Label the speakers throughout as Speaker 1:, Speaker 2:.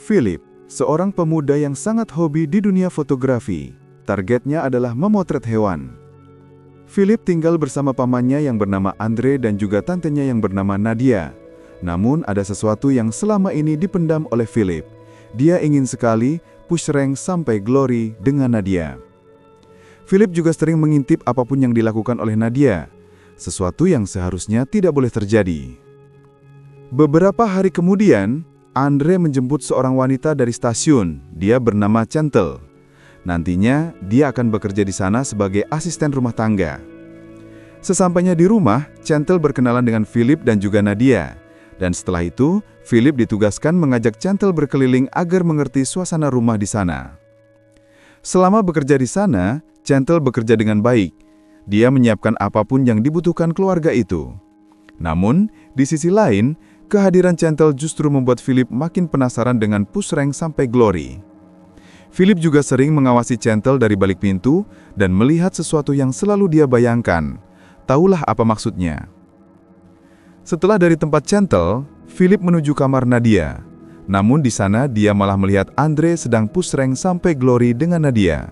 Speaker 1: Philip, seorang pemuda yang sangat hobi di dunia fotografi. Targetnya adalah memotret hewan. Philip tinggal bersama pamannya yang bernama Andre dan juga tantenya yang bernama Nadia. Namun ada sesuatu yang selama ini dipendam oleh Philip. Dia ingin sekali push rank sampai glory dengan Nadia. Philip juga sering mengintip apapun yang dilakukan oleh Nadia, sesuatu yang seharusnya tidak boleh terjadi. Beberapa hari kemudian, Andre menjemput seorang wanita dari stasiun. Dia bernama Chantal. Nantinya, dia akan bekerja di sana sebagai asisten rumah tangga. Sesampainya di rumah, Chantal berkenalan dengan Philip dan juga Nadia. Dan setelah itu, Philip ditugaskan mengajak Chantal berkeliling agar mengerti suasana rumah di sana. Selama bekerja di sana, Chantal bekerja dengan baik. Dia menyiapkan apapun yang dibutuhkan keluarga itu. Namun, di sisi lain, kehadiran Chantal justru membuat Philip makin penasaran dengan push rank sampai glory. Philip juga sering mengawasi Chantal dari balik pintu dan melihat sesuatu yang selalu dia bayangkan. Taulah apa maksudnya. Setelah dari tempat Chantal, Philip menuju kamar Nadia. Namun di sana dia malah melihat Andre sedang push rank sampai glory dengan Nadia.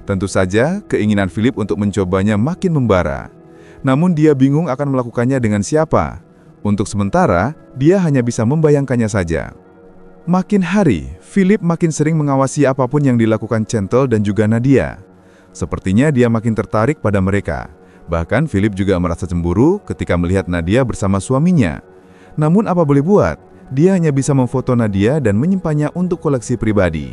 Speaker 1: Tentu saja, keinginan Philip untuk mencobanya makin membara. Namun dia bingung akan melakukannya dengan siapa. Untuk sementara, dia hanya bisa membayangkannya saja. Makin hari, Philip makin sering mengawasi apapun yang dilakukan Chantal dan juga Nadia. Sepertinya dia makin tertarik pada mereka. Bahkan Philip juga merasa cemburu ketika melihat Nadia bersama suaminya. Namun apa boleh buat, dia hanya bisa memfoto Nadia dan menyimpannya untuk koleksi pribadi.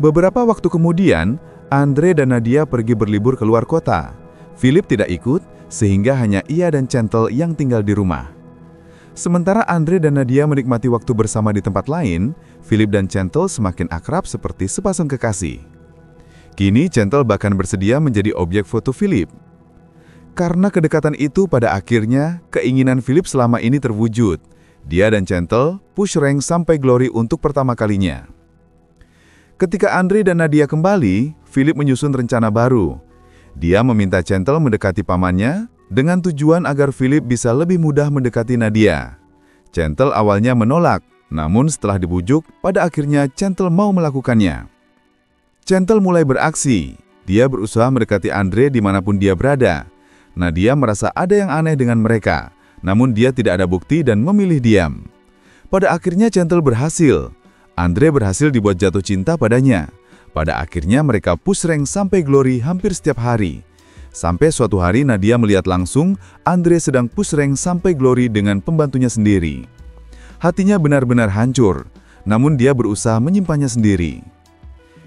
Speaker 1: Beberapa waktu kemudian, Andre dan Nadia pergi berlibur ke luar kota. Philip tidak ikut, sehingga hanya ia dan Chantal yang tinggal di rumah. Sementara Andre dan Nadia menikmati waktu bersama di tempat lain, Philip dan Chantal semakin akrab seperti sepasang kekasih. Kini Chantal bahkan bersedia menjadi objek foto Philip. Karena kedekatan itu pada akhirnya, keinginan Philip selama ini terwujud. Dia dan Chantal push rank sampai glory untuk pertama kalinya. Ketika Andre dan Nadia kembali, Philip menyusun rencana baru. Dia meminta Chantal mendekati pamannya dengan tujuan agar Philip bisa lebih mudah mendekati Nadia. Chantal awalnya menolak, namun setelah dibujuk, pada akhirnya Chantal mau melakukannya. Chantal mulai beraksi. Dia berusaha mendekati Andre dimanapun dia berada. Nadia merasa ada yang aneh dengan mereka, namun dia tidak ada bukti dan memilih diam. Pada akhirnya Chantal berhasil. Andre berhasil dibuat jatuh cinta padanya. Pada akhirnya mereka push rank sampai glory hampir setiap hari. Sampai suatu hari Nadia melihat langsung Andre sedang push rank sampai glory dengan pembantunya sendiri. Hatinya benar-benar hancur, namun dia berusaha menyimpannya sendiri.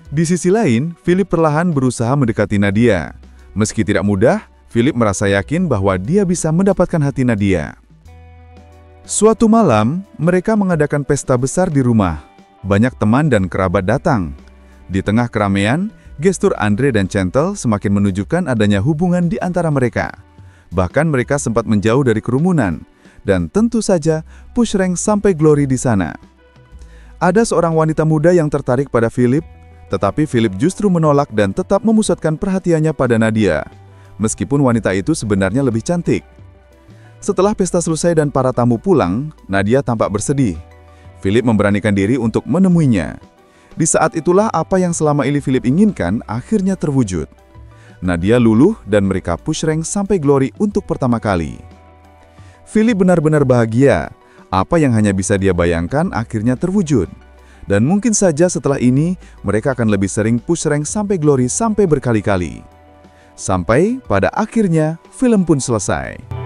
Speaker 1: Di sisi lain, Philip perlahan berusaha mendekati Nadia. Meski tidak mudah, Philip merasa yakin bahwa dia bisa mendapatkan hati Nadia. Suatu malam, mereka mengadakan pesta besar di rumah. Banyak teman dan kerabat datang. Di tengah keramaian, gestur Andre dan Chantal semakin menunjukkan adanya hubungan di antara mereka. Bahkan mereka sempat menjauh dari kerumunan, dan tentu saja push rank sampai glory di sana. Ada seorang wanita muda yang tertarik pada Philip, tetapi Philip justru menolak dan tetap memusatkan perhatiannya pada Nadia. Meskipun wanita itu sebenarnya lebih cantik. Setelah pesta selesai dan para tamu pulang, Nadia tampak bersedih. Philip memberanikan diri untuk menemuinya. Di saat itulah apa yang selama ini Philip inginkan akhirnya terwujud. Nadia luluh dan mereka push rank sampai glory untuk pertama kali. Philip benar-benar bahagia. Apa yang hanya bisa dia bayangkan akhirnya terwujud. Dan mungkin saja setelah ini mereka akan lebih sering push rank sampai glory sampai berkali-kali. Sampai pada akhirnya film pun selesai.